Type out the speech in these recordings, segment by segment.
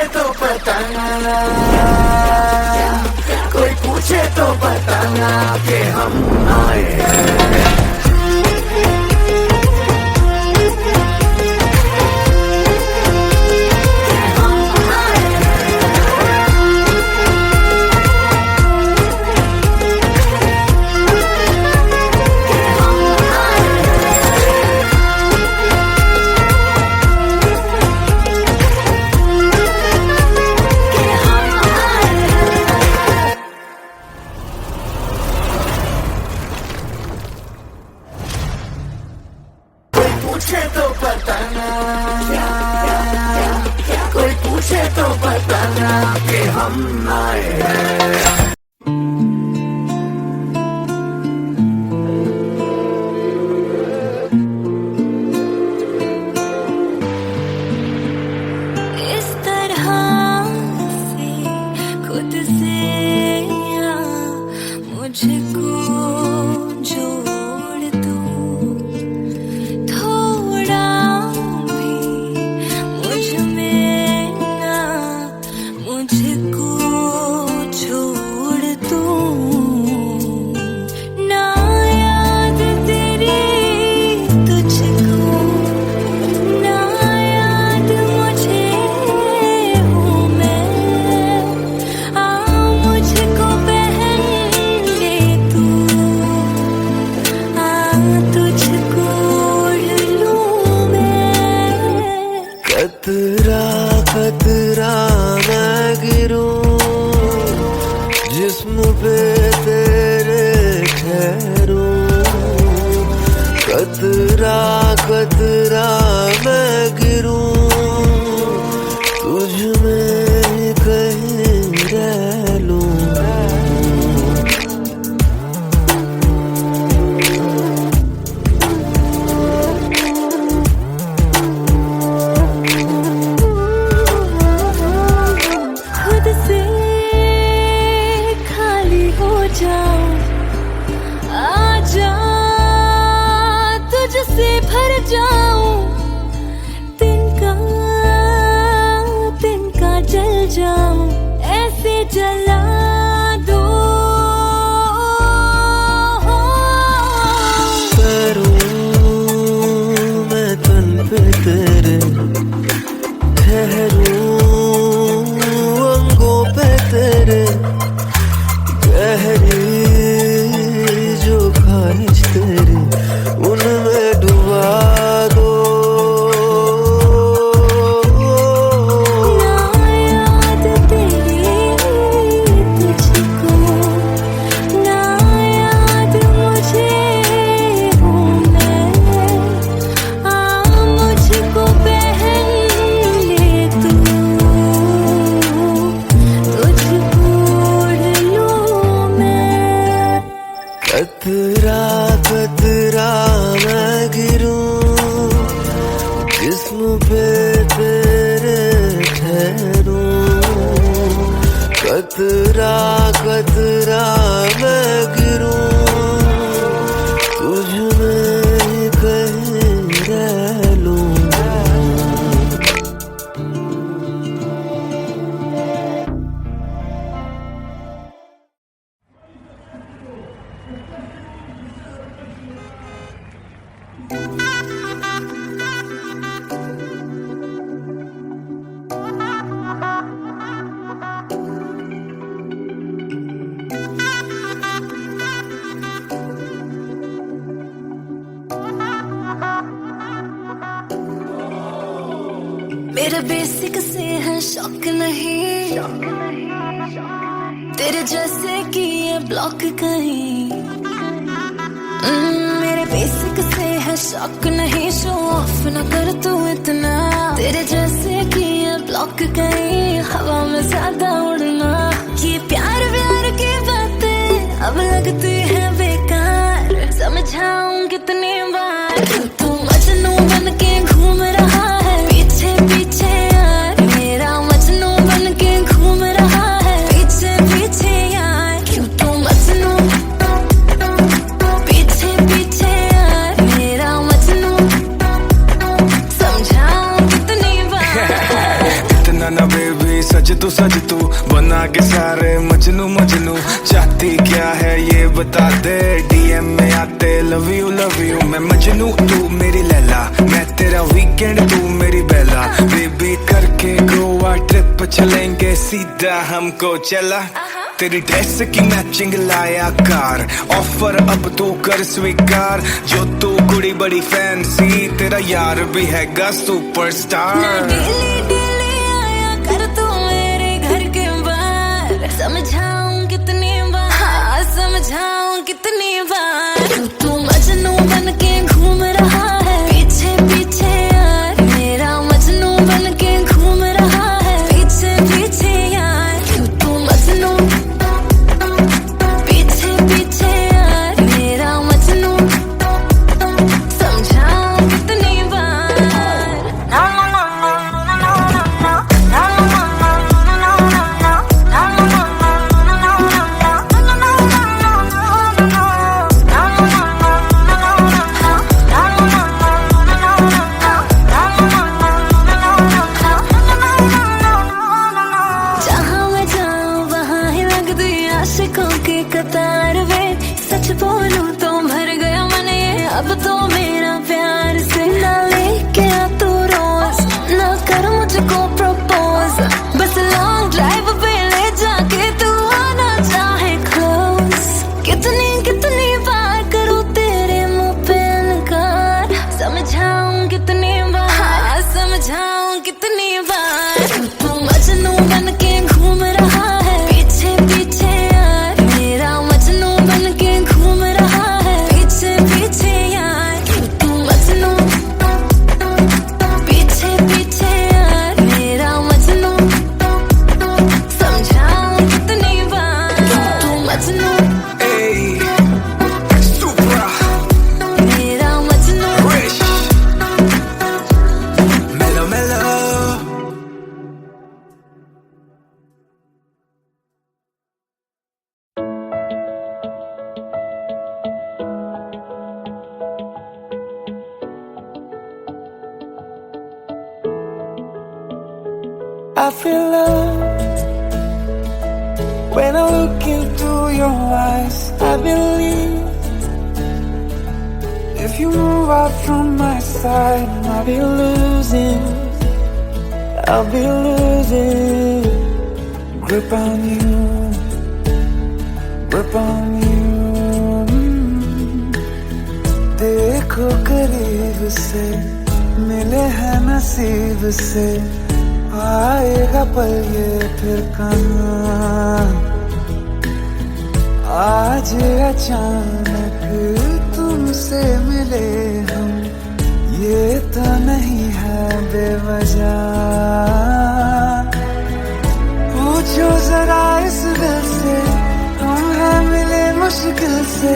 तो बताना, कोई पूछे तो बताना कि हम आए हैं। पूछे तो बताना, कोई पूछे तो बताना कि हम आए हैं। इस तरह से खुद से या मुझको जोड़ दो, थोड़ा भी मुझ में ना मुझको छोड़ दो। ना याद तेरी तुझको, ना याद मुझे हूँ मैं, आ मुझको पहन ले तू, आ तुझको ओढ़ लूँ मैं। कतरा कतरा मैं गिरूं, जिस्म पे तेरे ठहरूं। कतरा कतरा मैं गिरूं, तुझ में कहीं रह लूं। खुद से खाली हो जाऊं, आजा तुझसे भर जाऊं। तिनका तिनका जल जाऊं, ऐसे जला दो। करूं मैं तन पे तेरे, ठहरूं अंगों पे तेरे। गहरी जो ख्वाहिश तेरी, उनमें डुबा दो। ना याद तेरी तुझको, ना याद मुझे हूँ मैं, आ मुझको पहन ले तू, तुझको ओढ़ लूँ मैं। कतरा कतरा मैं गिरूं, जिस्म पे तेरे ठहरूं। कतरा कतरा मैं गिरूं, तुझ में कहीं रह लूं। मेरे बेसिक से है शौक नहीं, तेरे जैसे कि ये ब्लॉक कहीं। मेरे बेसिक से है शौक नहीं, शो ऑफ न कर तू इतना। तेरे जैसे कि ये ब्लॉक कहीं, हवा में ज्यादा उड़ना। ये प्यार व्यार की बातें अब लगती है बेकार, समझाऊं कितनी बार। तू मजनू बन के घूम रहा है पीछे पीछे यार, मेरा मजनू बन के घूम रहा है पीछे पीछे यार। क्यों तू मजनू पीछे पीछे यार, मेरा मजनू, समझाऊं कितनी बार। इतना ना बेबी तू सज तू बना के सारे मजनू मजनू चाहती क्या है ये बता दे DM में आते लव यू मैं मजनू तू मेरी लैला मैं तेरा वीकेंड तू मेरी बेला बेबी करके गोवा ट्रिप चलेंगे सीधा हमको चला तेरी ड्रेस की मैचिंग लाया कार ऑफर अब तो कर स्वीकार जो तू कुड़ी बड़ी फैंसी तेरा यार भी हैगा सुपरस्टार डेली डेली आया कर तू मेरे घर के बाहर समझाऊं कितनी बार हाँ समझाऊं कितनी बार तू मजनू बन के घूम रहा है पीछे पीछे यार मेरा मजनू बन के घूम रहा है पीछे पीछे यार तू मजनू पीछे पीछे यार मेरा मजनू समझाऊं कितनी बार जहाँ मैं जाऊँ वहाँ ही लगती आशिकों की कतार वे सच बोलूं तो भर गया मन ये अब तो मेरा प्यार से ना लेके आ तू रोज ना कर मुझको प्रपोज बस लॉन्ग ड्राइव पे ले जाके तू आना चाहे क्लोज कितनी कितनी बार करूँ तेरे मुंह पे इनकार समझाऊं कितनी बार हाँ समझाऊं कितनी बार तू मजनू बन के घूम रहा है पीछे पीछे यार मेरा मजनू बन के घूम रहा है पीछे पीछे यार तू मजनू पीछे पीछे यार मेरा मजनू समझाऊं कितनी बार तू मजनू Hey, Supra, मेरा Majnu Rich, Mellow Mellow. I feel love when I look into your eyes. I believe if you move out from my side, I'll be losing grip on you, grip on you. देखो करीब से मिले हैं नसीब से आएगा पल ये फिर कहाँ आज अचानक तुमसे मिले हम ये तो नहीं है बेवजह पूछो जरा इस दिल से हम हैं मिले मुश्किल से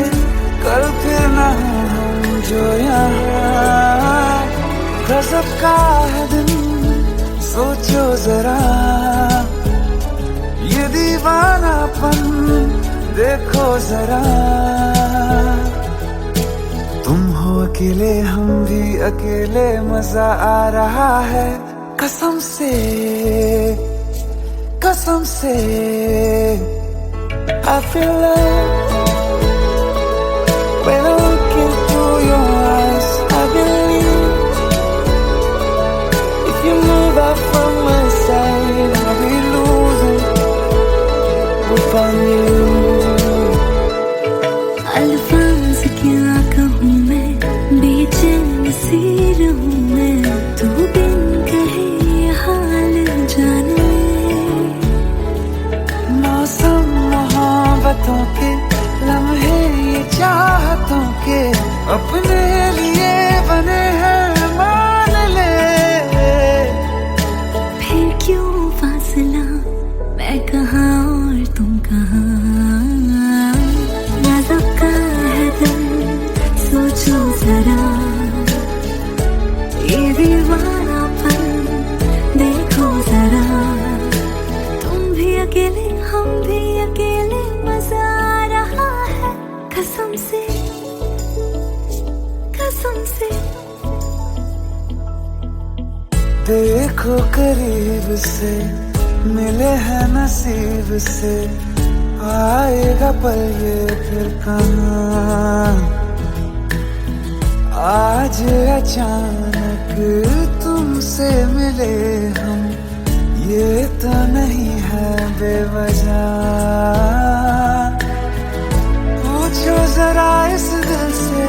कल फिर ना हो हम जो यहाँ गजब का है दिन सोचो जरा ये दीवानापन देखो जरा तुम हो अकेले हम भी अकेले मजा आ रहा है कसम से I feel love when I look into your eyes. I believe if you move out from my side, I'll be losing grip on you. अल्फाज क्या कहूँ मैं बेचैन सी रहूँ मैं तू बिन कहे ये हाल जाने मौसम मोहब्बतों के लम्हे ये चाहतों के अपने लिए बने हैं मान ले फिर क्यों फासला मैं कहाँ और तुम कहाँ गजब का है दिल सोचो जरा ये दीवानापन देखो जरा तुम भी अकेले हम भी अकेले मजा आ रहा है कसम से देखो करीब से मिले हैं नसीब से, आएगा पल ये फिर कहाँ। आज अचानक तुमसे मिले हम, ये तो नहीं है बेवजह। पूछो जरा इस दिल से,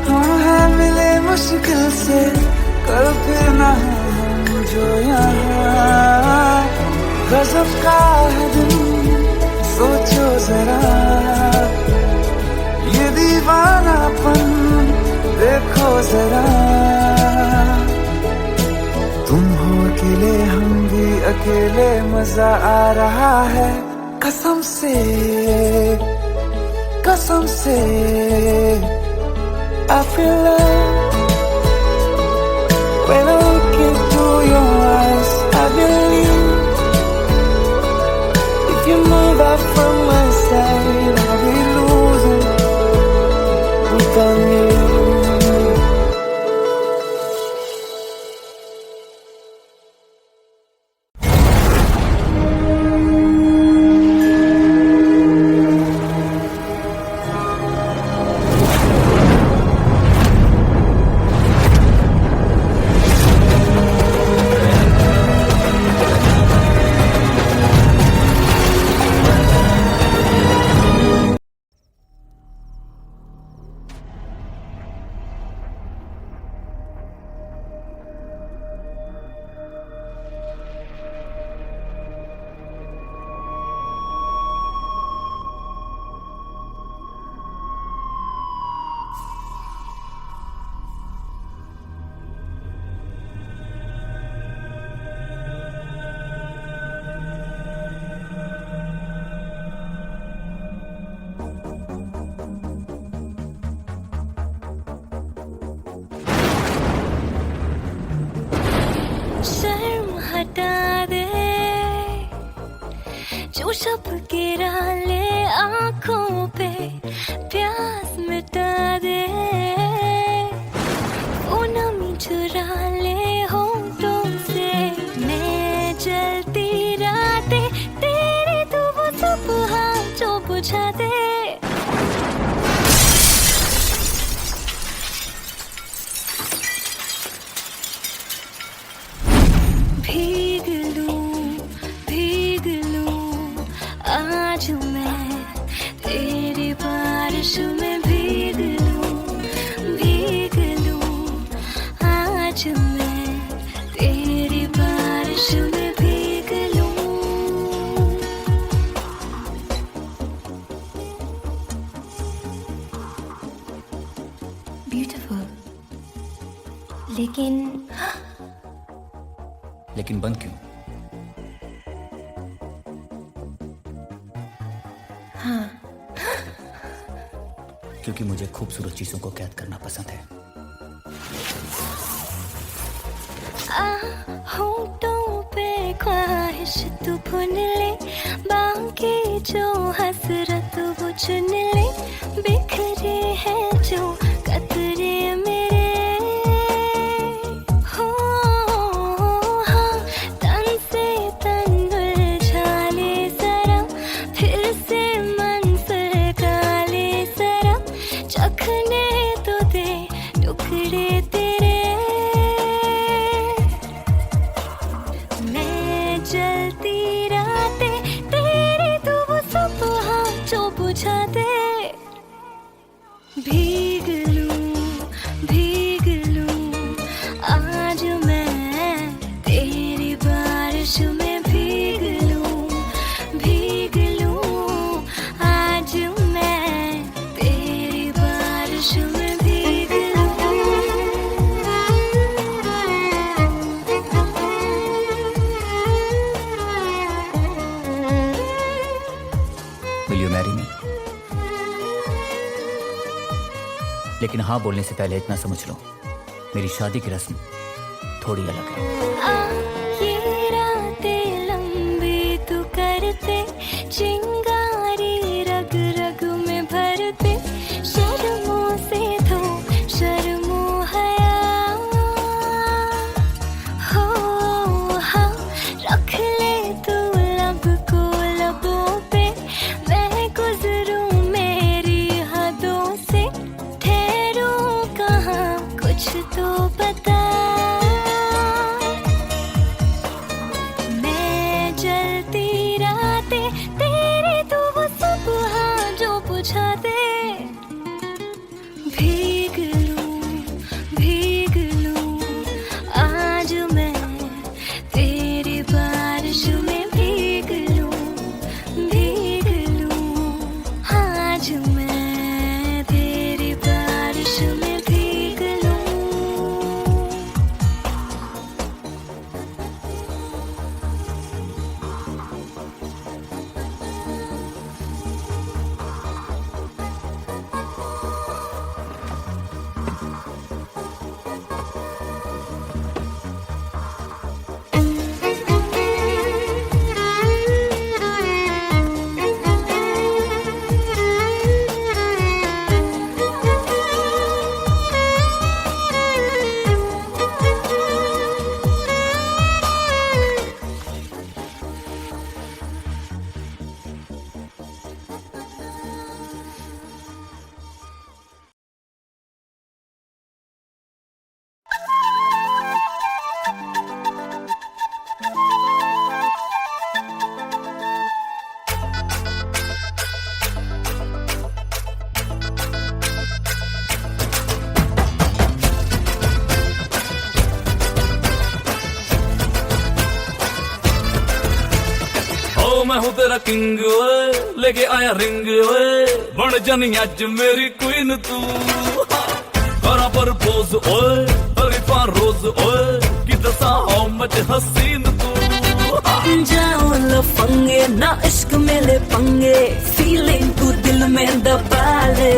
हम हैं मिले मुश्किल से, कल फिर ना हम जो यहाँ। गजब का है दिन, सोचो जरा ये दीवानापन, देखो जरा। तुम हो अकेले, हम भी अकेले, मजा आ रहा है कसम से, कसम से। I feel love when I look into your eyes. I believe if you move out from my side, I'll be losing without you. शर्म हटा दे, जो शब गिरा ले आँखों पे, प्यास मिटा दे, वो नमी चुरा ले होठों से। मैं जलती रातें तेरी, तू वो सुबह जो बुझा दे। भीग लूं आज मैं तेरी बारिश में, भीग लूं आज मैं तेरी बारिश में, भीग लूं। ब्यूटीफुल, लेकिन बंद क्यों? हाँ, क्योंकि मुझे खूबसूरत चीजों को कैद करना पसंद है। होठों पे ख्वाहिश तू भुन ले, बाकी जो हसरत वो चुन ले। बिखरे हैं जो कतरे मेरे, हो हाँ, तन से तन उलझा ले जरा, फिर से मंज़िल का ले जरा। चखने तो दे टुकड़े तेरे, मैं जलती रातें तेरी, तू वो सुबह जो बुझा दे। भीग लूं आज मैं तेरी बारिश में, भीग लूं आज मैं तेरी बारिश में, भीग लूं। Will you marry me? लेकिन हाँ बोलने से पहले इतना समझ लो, मेरी शादी की रस्म थोड़ी अलग है। ये रातें लंबी तू करते, चिंगारी रग रग में भरते, शर्मों से धो शर्मो हया। हो हाँ, रख ले तू मैं हूँ तेरा किंग ओए, लेके आया रिंग ओए, बन जानी अज मेरी क्वीन तू। करा पर पोज ओए, अरिफा रोज ओए, कि दसा हाउ मच हसीन तू। जाओ लफंगे ना इश्क में ले पंगे, फीलिंग तू दिल में दबा ले।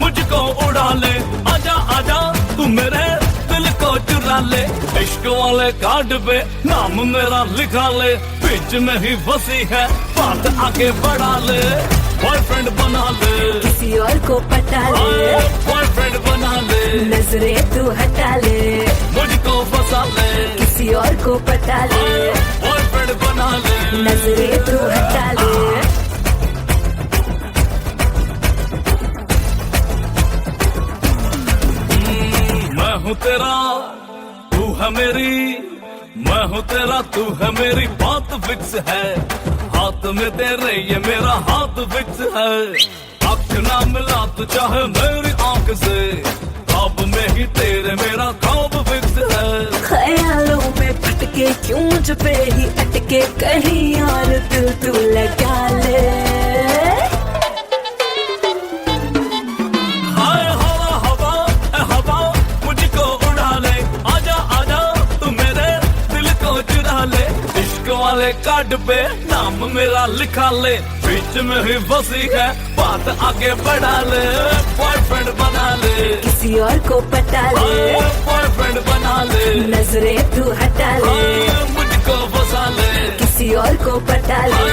मुझको उड़ा ले, आजा आजा तू मेरे दिल को चुरा ले। इश्क वाले कार्ड पे नाम मेरा लिखा ले, बीच में ही फंसी है बात आगे बढ़ा ले। बॉयफ्रेंड बना ले, किसी और को पटा ले, बॉयफ्रेंड बना ले, नजरें तू हटा ले, मुझको फंसा ले, किसी और को पटा ले, बॉयफ्रेंड बना ले, नजरें तू हटा ले। मैं हूँ तेरा तू है मेरी, मैं हूँ तेरा तू है मेरी, बात फिक्स है। हाथ में तेरे ये मेरा हाथ फिक्स है। आँख ना मिला तू चाहे मेरी आँख से, ख्वाब में ही तेरे मेरा ख्वाब फिक्स है। ख्यालों में भटके क्यों मुझ पे ही अटके, कहीं और दिल तू लगा ले। हाय हवा हवा हवा मुझको उड़ा ले, आजा आजा तू मेरे दिल को चुरा ले। इश्क वाले कार्ड पे नाम मेरा लिखा ले, बीच में ही फंसी है बात आगे बढ़ा ले। बॉयफ्रेंड बना ले, किसी और को पटा ले, बॉयफ्रेंड बना ले, नजरें तू हटा ले, मुझको फंसा ले, किसी और को पटा ले,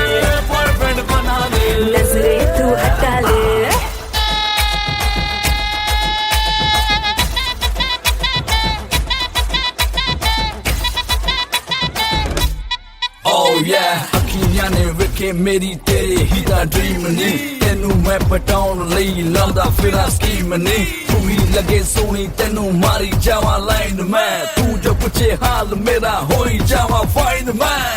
बॉयफ्रेंड बना ले, नजरें तू हटा ले। Oh yeah, अखियां ने ਵੇਖੇ ਮੇਰੀ ਤੇਰੇ ਹੀ ਦਾ ਡ੍ਰੀਮ ਨਹੀਂ, ਤੈਨੂੰ ਮੈਂ ਪਟਾਉਣ ਲਈ ਲਾਉਂਦਾ ਫਿਰਾਂ ਸਕੀਮ ਨਹੀਂ। ਤੂੰ ਹੀ ਲੱਗੇ ਸੋਹਣੀ ਤੈਨੂੰ ਮਾਰੀ ਜਾਵਾਂ ਲਾਈਨ ਮੈਂ, ਤੂੰ ਜੋ ਪੁੱਛੇ ਹਾਲ ਮੇਰਾ ਹੋਈ ਜਾਵਾਂ ਫਾਈਨ ਮੈਂ।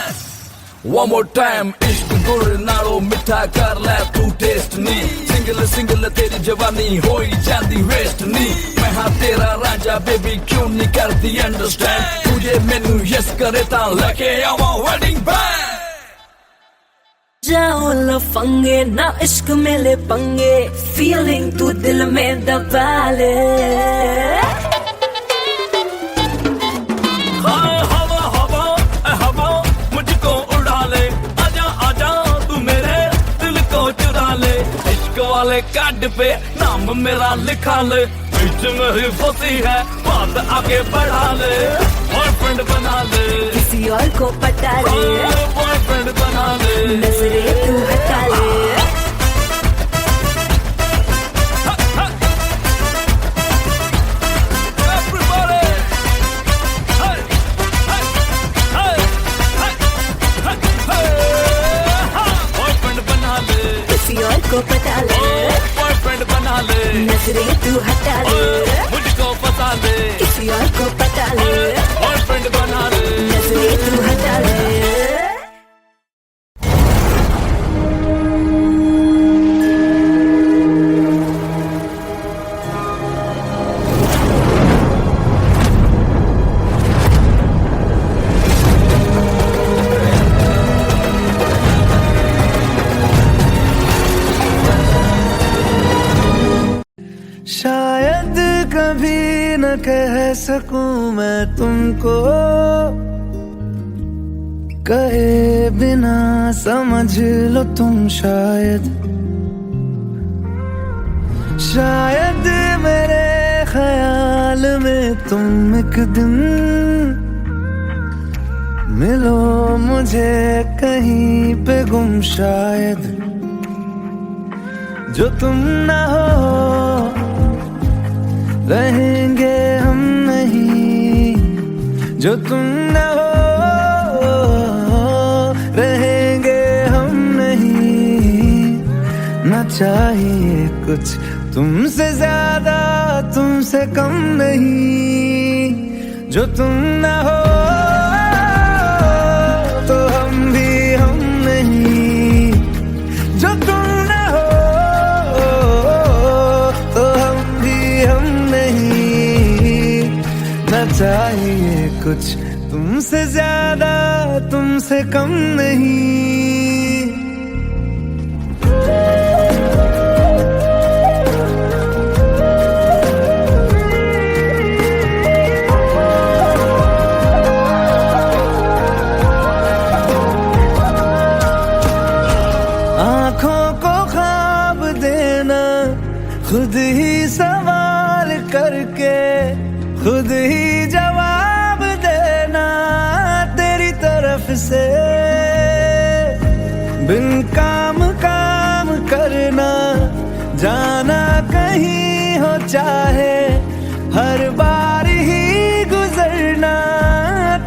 One more time, इश्क गुड़ नालों मिठा कर ले तू टेस्ट नी, सिंगल सिंगल तेरी जवानी होई जाती वेस्ट नी। मैं हाँ तेरा राजा बेबी क्यों नहीं करती अंडरस्टैंड, तुझे मैनू यस करे ता लेके आवा वेडिंग बैंड। जाओ लफंगे ना इश्क में ले पंगे, फीलिंग तू दिल में दबा ले। वाले कार्ड पे नाम मेरा लिखा ले, बीच में ही फंसी है बात आगे बढ़ा ले। बॉयफ्रेंड बना ले, किसी और को पटा ले, बॉयफ्रेंड बना ले, नजरें तू हटा ले। किसी और को पटा ले, बॉयफ्रेंड बना ले, नजरें तू हटा ले, मुझको फंसा ले, किसी और को पटा ले, बॉयफ्रेंड बना ले, नजरें तू हटा ले। शायद कभी न कह सकूं मैं तुमको, कहे बिना समझ लो तुम शायद। शायद मेरे ख्याल में तुम एक दिन मिलो मुझे कहीं पे गुम शायद। जो तुम ना हो रहेंगे हम नहीं, जो तुम न हो रहेंगे हम नहीं। न चाहिए कुछ तुमसे ज्यादा तुमसे कम नहीं, जो तुम न हो तो हम भी हम नहीं, जो तुम न हो तो हम भी हम नहीं। न चाहिए कुछ तुमसे ज्यादा, तुमसे कम नहीं। आँखों को ख्वाब देना, खुद ही सवाल करके खुद ही जवाब देना तेरी तरफ से। बिन काम काम करना, जाना कहीं हो चाहे, हर बार ही गुजरना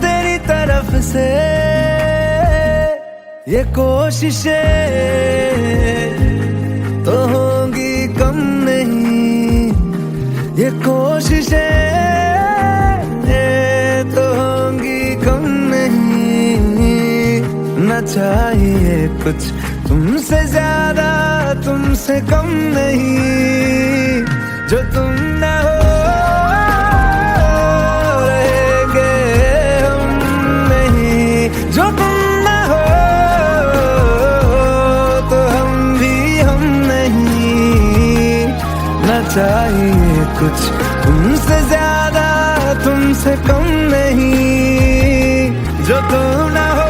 तेरी तरफ से। ये कोशिशें तो होंगी कम नहीं, ये कोशिशें तो होंगी कम नहीं। न चाहिए कुछ तुमसे ज्यादा, तुमसे कम नहीं। जो तुम न हो रहेंगे हम नहीं, जो तुम न हो तो हम भी हम नहीं। न चाहिए कुछ तुमसे ज्यादा, तुमसे कम नहीं। जो तुम न हो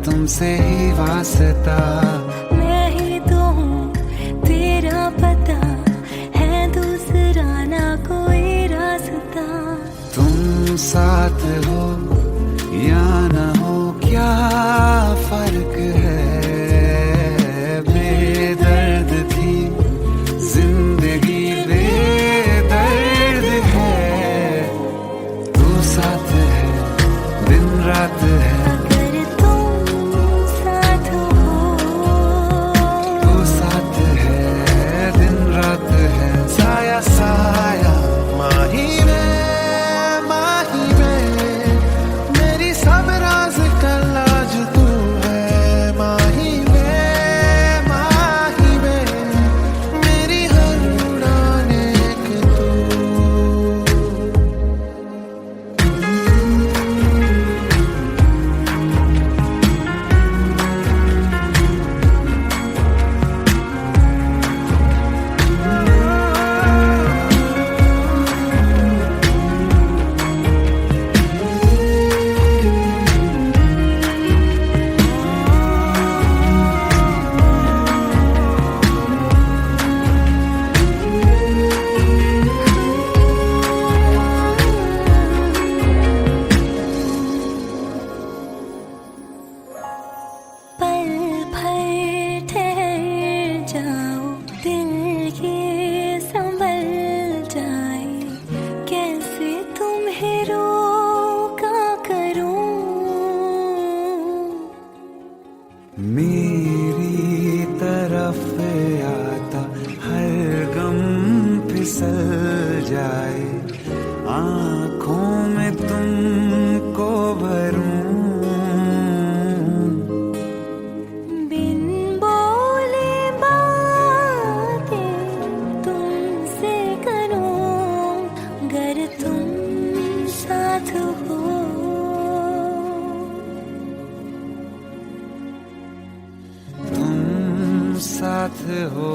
तुमसे ही वास्ता। मैं ही तो हूँ तेरा पता, है दूसरा ना कोई रास्ता। तुम साथ हो या न हो क्या फर्क है, बेदर्द थी जिंदगी बेदर्द है। तू साथ है दिन रात है, साया माही में मेरी सब राज का लाज तू है। माही में मेरी हर उड़ान एक तू। साथ हो।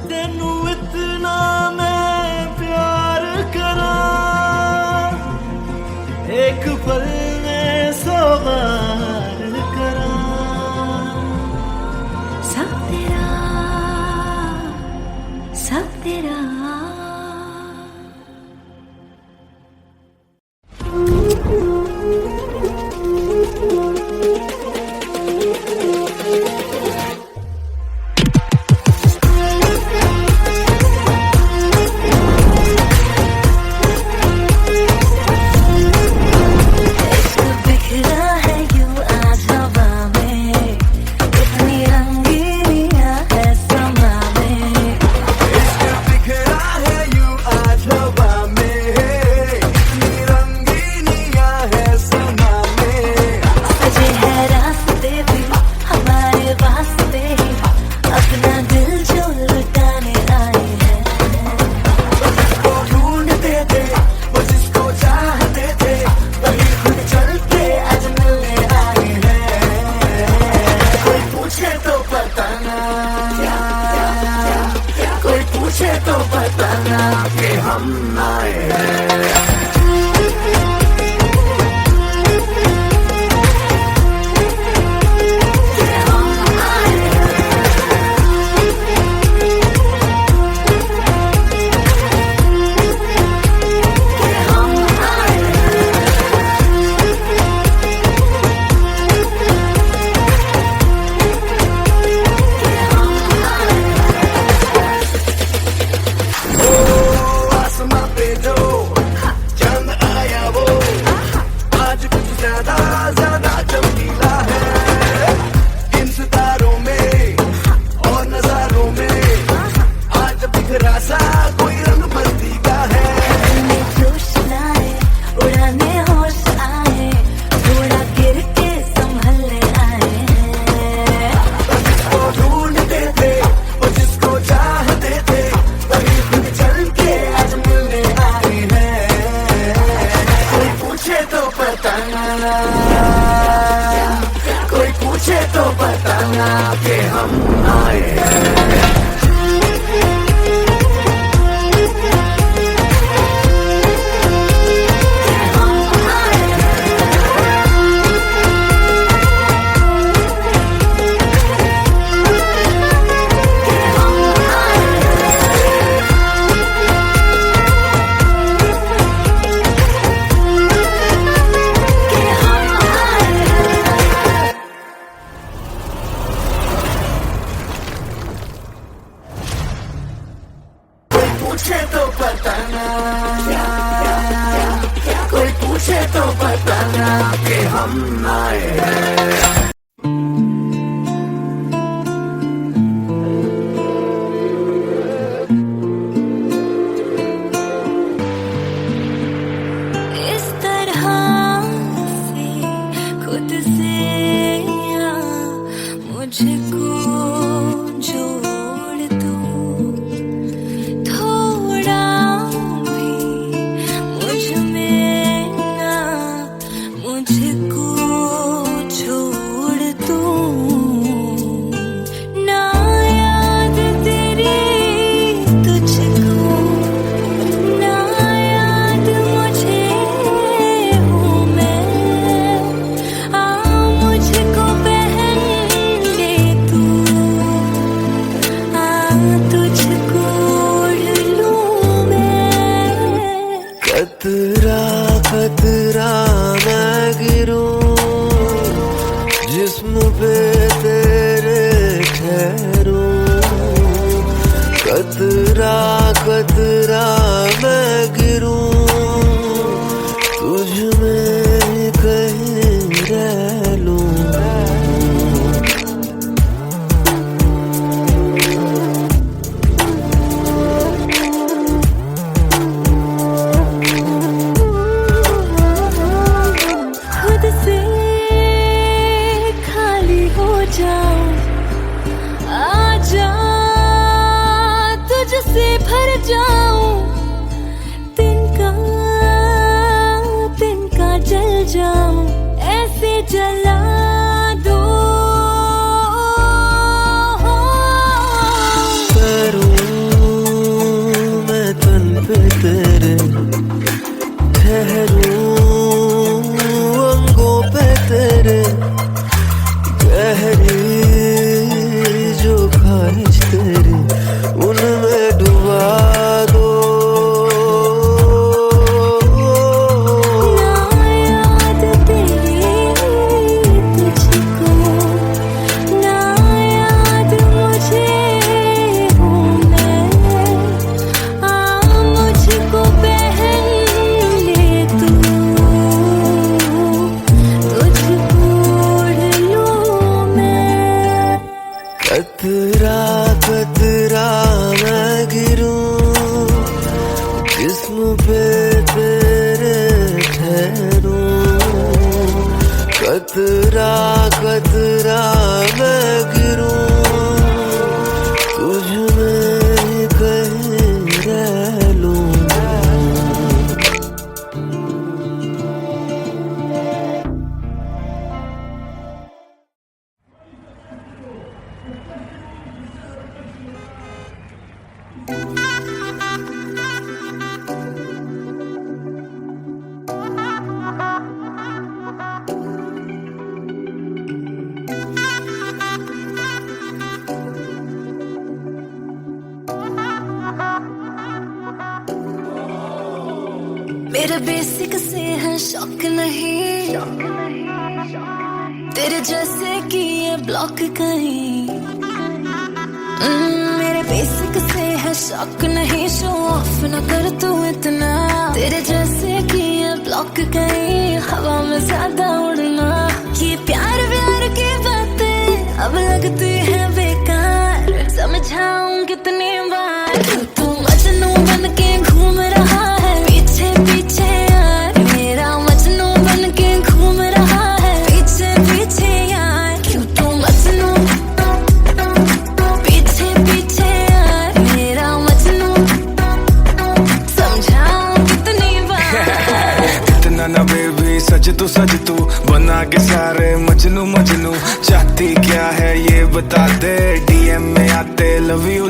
तेनू इतना मैं प्यार करा, एक पल में सौ बार करा। सब तेरा, सब तेरा। बिखरा है यूं आज हवा में, इतनी रंगीनियां है समा में। बिखरा है यूं आज हवा में, इतनी रंगीनियां है समा में। सजे है रास्ते भी हमारे वास्ते ही, अपना दिल जो लुटाने आए हैं। जिसको ढूंढते थे वो जिसको चाहते थे, वही खुद चल के आज मिलने आए हैं। कोई पूछे तो बताना, कोई पूछे तो बताना कि हम आए हैं। आसमां पे जो चांद आया वो आज कुछ ज्यादा ज्यादा चमकीला है। इन सितारों में और नजारों में आज बिखरा सा कोई रंग बस्ती का है। में जोश लाए, उड़ाने होश आए, थोड़ा गिर के संभलने आए हैं। जिसको ढूंढते थे वो जिसको चाहते थे, वही खुद चल के आज मिलने आए हैं। कोई पूछे तो बताना, कोई पूछे तो बताना कि हम आए हैं। पूछे तो बताना, कोई पूछे तो बताना कि हम आए हैं। इस तरह से खुद से या मुझको जोड़ दो, थोड़ा भी मुझ में ना मुझको छोड़ दो। ना याद तेरी तुझको, ना याद मुझे हूँ मैं। आ मुझको पहन ले तू, आ तुझको ओढ़ लूँ मैं। कतरा कतरा मैं गिरूं, जिस्म पे तेरे ठहरूं। कतरा कतरा मैं गिरूं, तुझ में कहीं रह लूं। खुद से ठहरूं अंगों पे तेरे, गहरी जो ख्वाहिश तेरी उनमें डुबा दो। कतरा कतरा मैं गिरूं, जिस्म पे तेरे ठहरूं। कतरा कतरा मैं गिरूं, तुझ में ही कहीं रह लूं। मेरा बेसिक से है शौक नहीं, तेरे जैसे कि ये ब्लॉक कहीं। मेरे बेसिक से है शौक नहीं, शो ऑफ न कर तू इतना। तेरे जैसे कि ये ब्लॉक कहीं, हवा में ज्यादा उड़ना। ये प्यार व्यार की बातें अब लगती है बेकार, समझाऊं कितनी बार। तू मजनू बन के घूम रहा है पीछे पीछे यार, मेरा मजनू बन के घूम रहा है पीछे पीछे यार। क्यों तू मजनू पीछे पीछे यार, मेरा मजनू समझाऊं कितनी बार। इतना ना बेबी सज तू बना के सारे मजनू मजनू। चाहती क्या है ये बता दे, डीएम में आते लव यू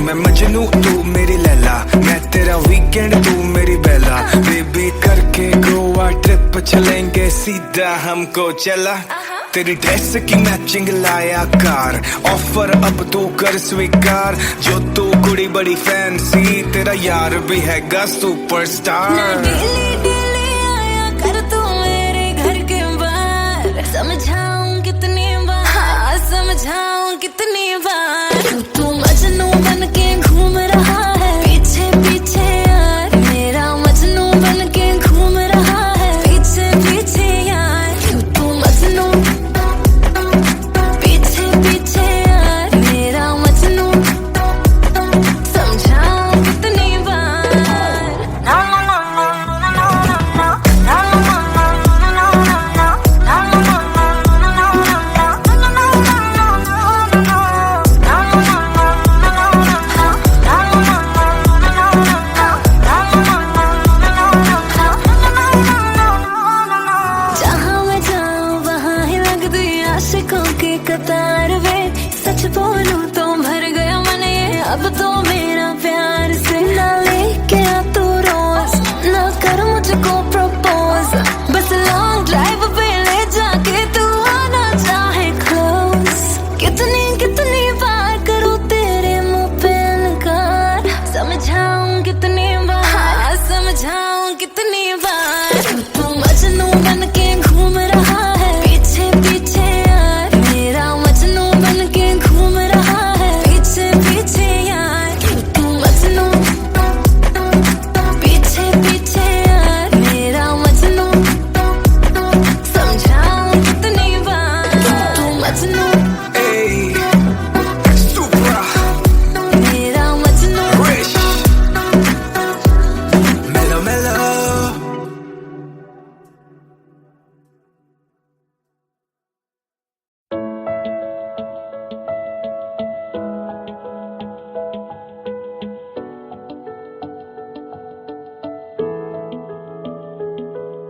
मैं मजनू तू मेरी लैला, मैं तेरा वीकेंड तू मेरी बेला। बेबी करके गोवा ट्रिप चलेंगे सीधा हमको चला। तेरी ड्रेस की मैचिंग लाया कार, ऑफर अब तो कर स्वीकार। जो तू कुड़ी बड़ी फैंसी, तेरा यार भी हैगा सुपरस्टार। समझाऊं कितनी बार, हाँ समझाऊं कितनी बार। तू मजनू बन के घूम रहा है पीछे पीछे यार, मेरा मजनू बन के घूम रहा है पीछे पीछे यार। तू मजनू पीछे पीछे यार, मेरा मजनू समझाऊं कितनी बार। कतार वे सच बोलूं तो भर गया मन ये अब तो मेरा प्यार से। ना लेके आ तू रोज, ना कर मुझको प्रपोज, बस लॉन्ग ड्राइव पे ले जाके तू आना चाहे क्लोज। कितनी कितनी बार करूं तेरे मुंह पे इनकार, समझाऊं कितनी बार, हाँ समझाऊं कितनी बार। तू मजनू बन के घूम रहा है पीछे पीछे यार, मेरा मजनू बन के घूम रहा है पीछे पीछे यार। तू मजनू पीछे पीछे यार, मेरा मजनू समझाऊं कितनी बार। तू मजनू मेरा मजनू मेलो मेलो।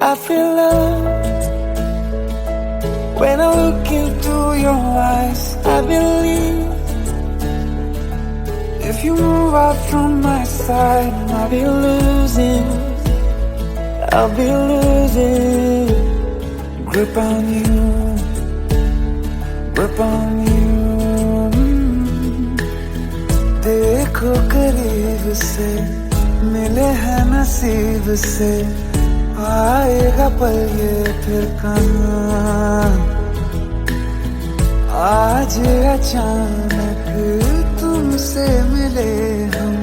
I feel love when I look into your eyes. I believe if you move out from my side, I'll be losing. I'll be losing grip on you, grip on you. देखो करीब से मिले हैं नसीब से, आएगा पल ये फिर कहाँ। आज अचानक तुमसे मिले हम,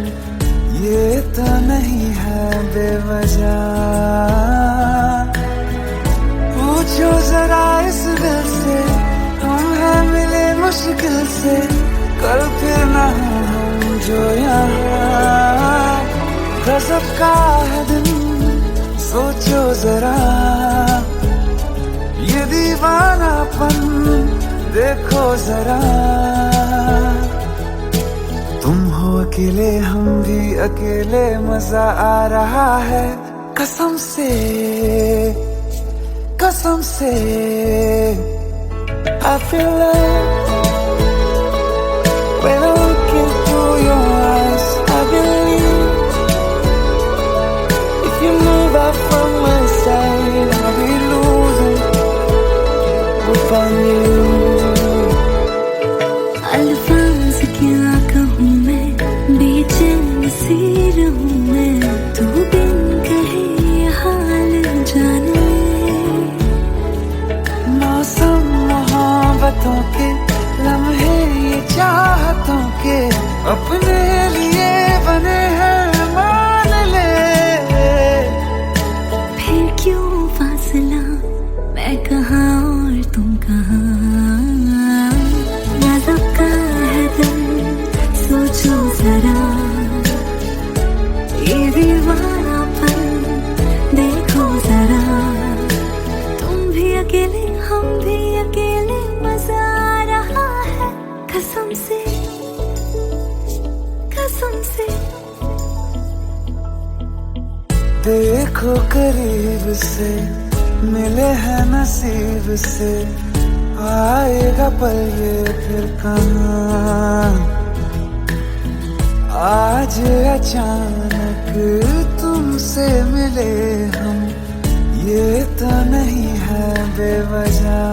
ये तो नहीं है बेवजह। पूछो जरा इस दिल से, हम हैं मिले मुश्किल से, कल फिर ना हो हम जो यहाँ। गजब का है दिन सोचो जरा, ये दीवानापन देखो जरा। तुम हो अकेले हम भी अकेले, मजा आ रहा है कसम से, कसम से। I feel love when I look into your eyes. I believe if you move out from my side, I'll be losing grip on you. अल्फाज क्या कहूँ मैं, बेचैन सी रहूँ मैं, तू बिन कहे ये हाल जाने। मौसम मोहब्बतों के लम्हे ये चाहतों के, अपने लिए बने हैं मान ले। फिर क्यों फासला, मैं कहाँ और तुम कहाँ। गजब का है दिल सोचो जरा, ये दीवानापन देखो जरा। तुम भी अकेले हम भी अकेले, मजा आ रहा है कसम से, कसम से। देखो करीब से मिले हैं नसीब से, आएगा पल ये फिर कहाँ। आज अचानक तुमसे मिले हम, ये तो नहीं है बेवजह।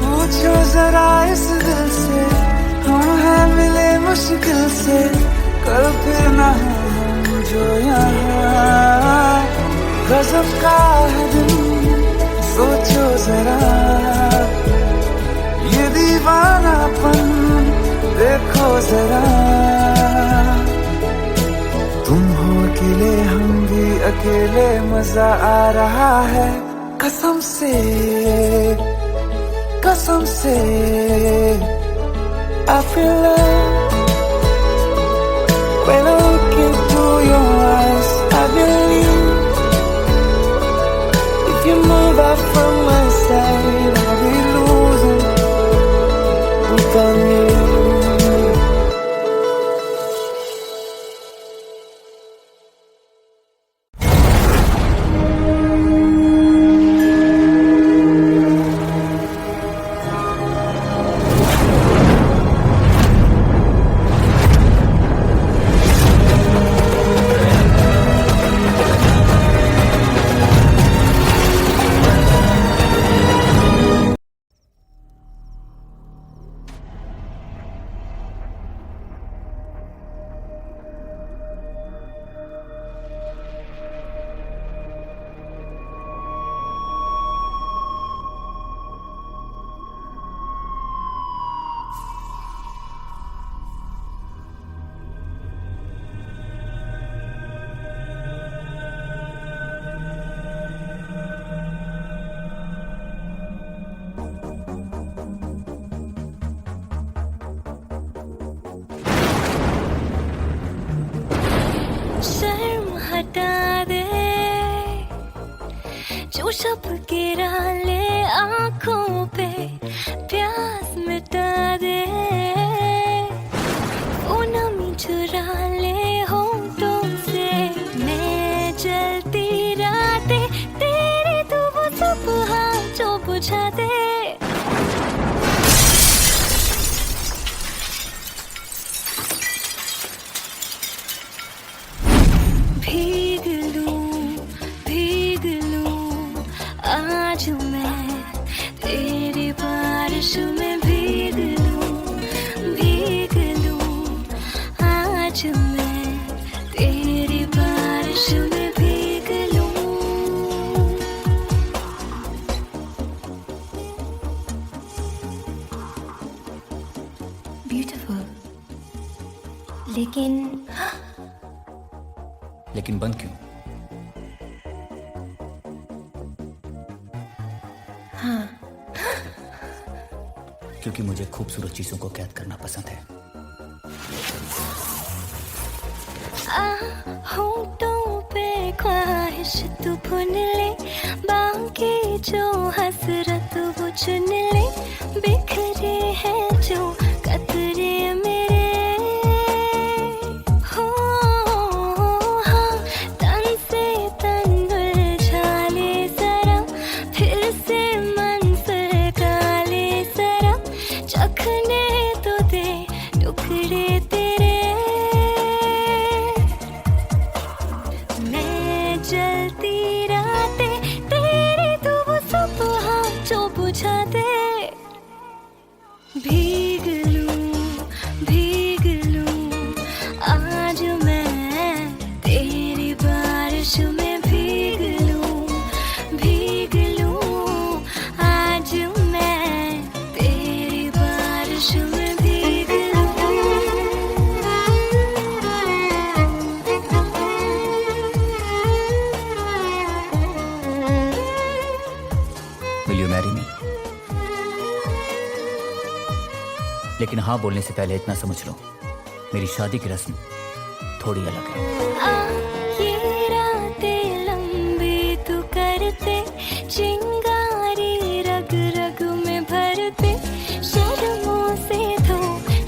पूछो जरा इस दिल से, हम हैं मिले मुश्किल से, कल फिर ना हो हम जो यहाँ। गजब का है दिन सोचो जरा, ये दीवानापन देखो जरा। तुम हो अकेले हम भी अकेले, मजा आ रहा है कसम से, कसम से। I feel love when I look into your eyes. I believe if you move out from my side, I'll be losing grip on you. शर्म हटा दे, जो शब गिरा ले आँखों पे, प्यास मिटा दे, वो नमी चुरा ले होठों से। मैं चलती रातें तेरी, तू वो सुबह जो बुझा दे। भीग लेकिन बंद क्यों? हाँ। क्योंकि मुझे खूबसूरत चीजों को कैद करना पसंद है। होंठों पे ख्वाहिश तू भुन ले, बाकी जो हसरत वो चुन ले, बिखरे हैं जो कतरे मेरे, हो हाँ, तन से तन उलझा ले जरा, फिर से मंज़िल का ले जरा, चखने तो दे टुकड़े तेरे। मैं जलती रातें तेरी, तू वो सुबह जो बुझा दे। भीग लूं आज मैं तेरी बारिश में, भीग लूं आज मैं तेरी बारिश में, भीग Will you marry me? लेकिन हाँ बोलने से पहले इतना समझ लो, मेरी शादी की रस्म थोड़ी अलग है। ये रातें लंबी तू करते, चिंगारी रग रग में भरते, शर्मों से धो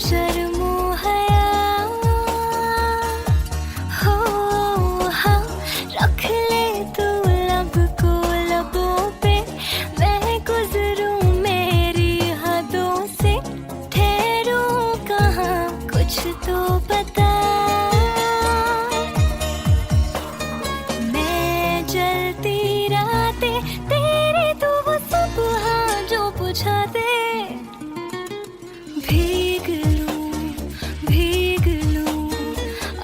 शर्मो हया, हो हाँ, रख ले तू लब को लबों पे, मैं गुजरूं मेरी हदों से, ठहरूं कहाँ कुछ तो बता। मैं जलती रातें तेरी, तू वो सुबह जो बुझा दे। भीग लूं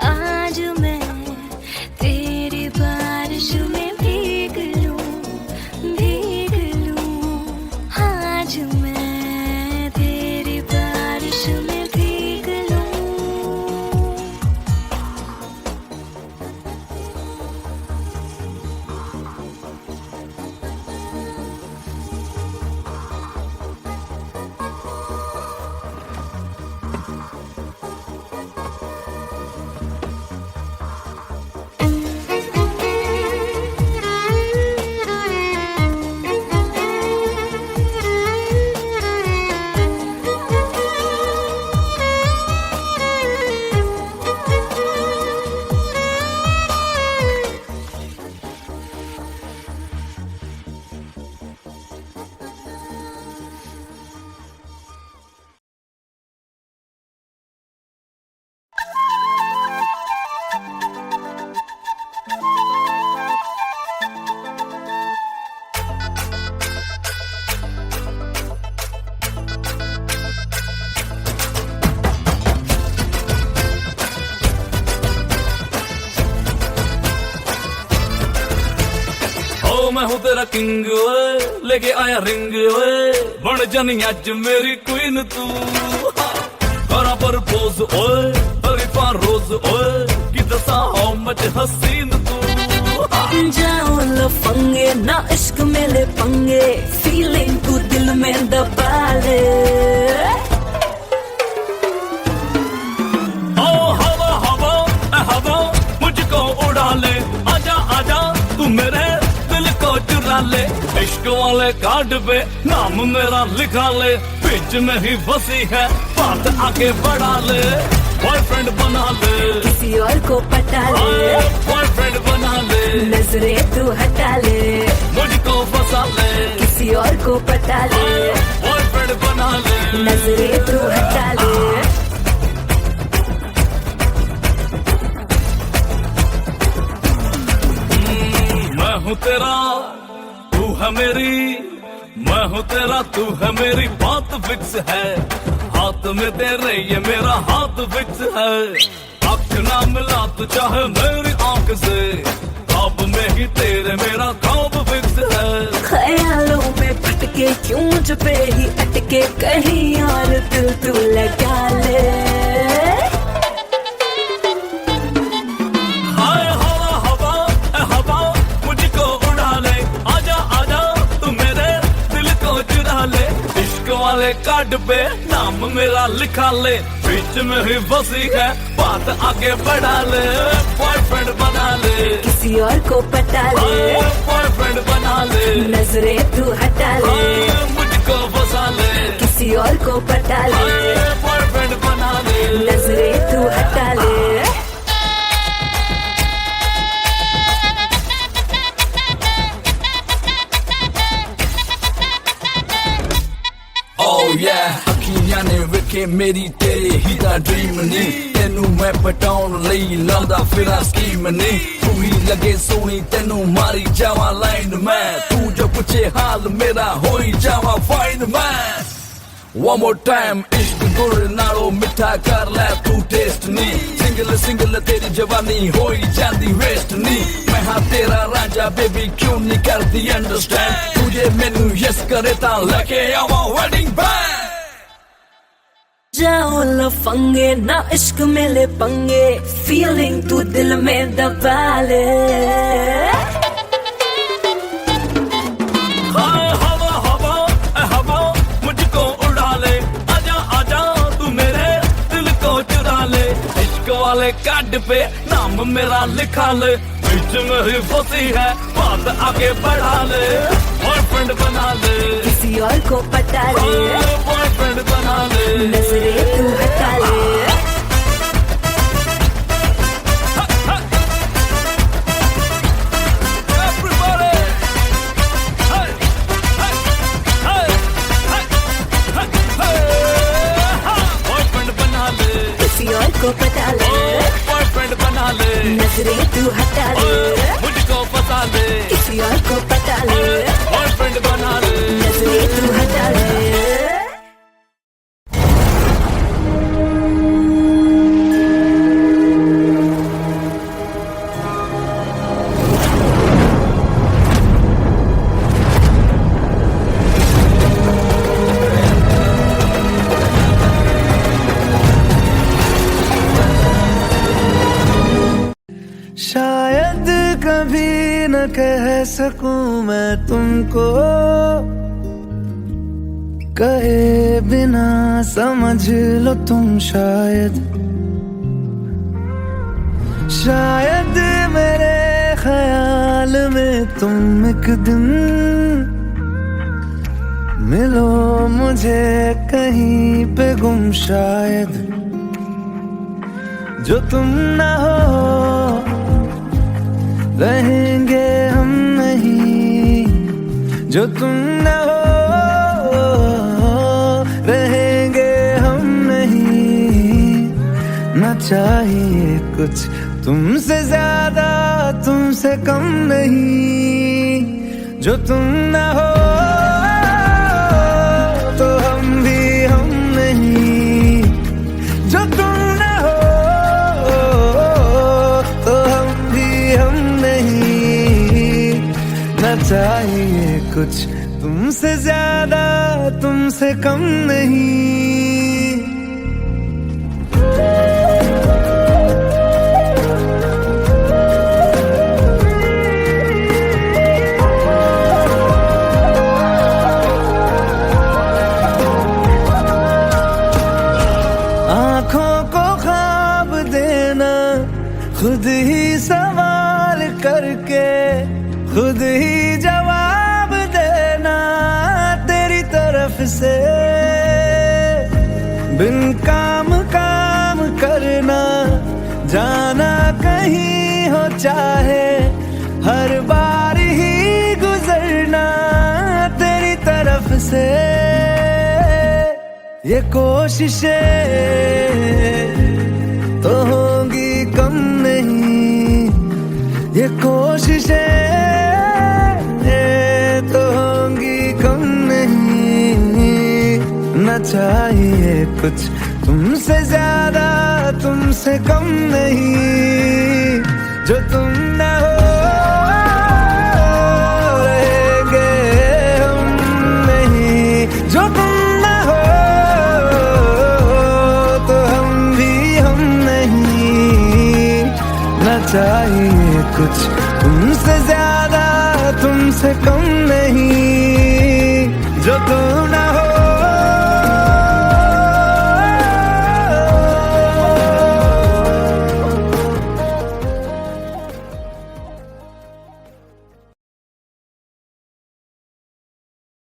आज मैं तेरी बारिश में, भीग लूं आज मैं तेरी बारिश में, भीग लूं। मैं हूँ तेरा किंग ओए, लेके आया रिंग ओए, बन जानी अज मेरी क्वीन तू। करा पर पोज ओए, तरीफा रोज ओए, कि दसा हाउ मच हसीन तू। जाओ लफंगे ना इश्क में ले पंगे, फीलिंग को दिल में दबा ले। ओ हवा हवा हवा मुझको उड़ा ले, आजा आजा तू मेरे दिल को चुरा ले। इश्क वाले कार्ड पे नाम मेरा लिखा ले, बीच में ही फंसी है बात आगे बढ़ा ले। बॉयफ्रेंड बना ले, किसी और को पटा ले, बॉयफ्रेंड बना ले, नजरें तू हटा ले, मुझको फंसा ले, किसी और को पटा ले, बॉयफ्रेंड बना ले, नजरें तू हटा ले। मैं हूँ तेरा तू है मेरी, मैं हूँ तेरा तू है मेरी, बात फिक्स है। हाथ में तेरे ये मेरा हाथ फिक्स है। आँख ना मिला तू चाहे मेरी आँख से, ख्वाब में ही तेरे मेरा ख्वाब फिक्स है। ख्यालों में भटके क्यों मुझ पे ही अटके, कहीं और दिल तू लगा ले। हाय हवा वाले कार्ड पे नाम मेरा लिखा ले, बीच में ही बसी है बात आगे बढ़ा ले, बॉयफ्रेंड बना ले, किसी और को पटा ले, बॉयफ्रेंड बना ले, नजरें तू हटा ले, मुझको फंसा ले, किसी और को पटा ले, बॉयफ्रेंड बना ले, नजरें तू हटा ले। Oh yeah, ਅੱਖੀਆਂ ਨੇ ਵੇਖੇ ਮੇਰੀ ਤੇਰੇ ਹੀ ਤਾਂ ਡ੍ਰੀਮ ਨੀ, ਤੈਨੂੰ ਮੈਂ ਪਟਾਉਣ ਲਈ ਲਾਉਂਦਾ ਫਿਰਾਂ ਸਕੀਮ ਨੀ, ਤੂੰ ਹੀ ਲੱਗੇ ਸੋਹਣੀ ਤੈਨੂੰ ਮਾਰੀ ਜਾਵਾਂ ਲਾਈਨ ਮੈਂ, ਤੂੰ ਜੋ ਪੁੱਛੇ ਹਾਲ ਮੇਰਾ ਹੋਈ ਜਾਵਾਂ ਫਾਈਨ ਮੈਂ। One more time, इश्क गुड़ नालों मिठा कर ले तू टेस्ट नी, सिंगल सिंगल तेरी जवानी होई जाती वेस्ट नी, मैं हाँ तेरा राजा बेबी क्यों नहीं करती अंडरस्टैंड, तुझे मैनू यस करे ता लेके आवा वेडिंग बैंड। जाओ लफंगे ना इश्क में ले पंगे, फीलिंग तू दिल में दबा ले, वाले कार्ड पे नाम मेरा लिखा ले, बीच में ही फंसी है बात आगे बढ़ा ले, बॉयफ्रेंड बना ले, किसी और को पटा ले, बॉयफ्रेंड बना ले, नजरें तू हटा ले। को पता ले, बॉयफ्रेंड बना ले, नजरें तू हटा ले, मुझको पता ले, किसी और को पता ले, बॉयफ्रेंड बना ले, नजरें तू हटा ले। शायद कभी न कह सकूं मैं तुमको, कहे बिना समझ लो तुम शायद, शायद मेरे ख्याल में तुम एक दिन मिलो मुझे कहीं पे गुम, शायद जो तुम ना हो रहेंगे हम नहीं, जो तुम न हो रहेंगे हम नहीं, न चाहिए कुछ तुमसे ज्यादा तुमसे कम नहीं, जो तुम न हो तो हम भी हम नहीं, जो तुम न हो तो हम भी हम नहीं, न चाहिए कुछ तुमसे ज्यादा तुमसे कम नहीं। आँखों को ख्वाब देना, खुद ही सवाल करके खुद ही जवाब देना, तेरी तरफ से बिन काम काम करना, जाना कहीं हो चाहे हर बार ही गुजरना, तेरी तरफ से ये कोशिशें तो होंगी कम नहीं, ये कोशिशें तो होंगी कम नहीं, न चाहिए कुछ तुमसे ज्यादा तुमसे कम नहीं, जो तुम न हो रहेंगे हम नहीं, जो तुम न हो तो हम भी हम नहीं, न चाहिए कुछ तुमसे ज्यादा तुमसे कम नहीं।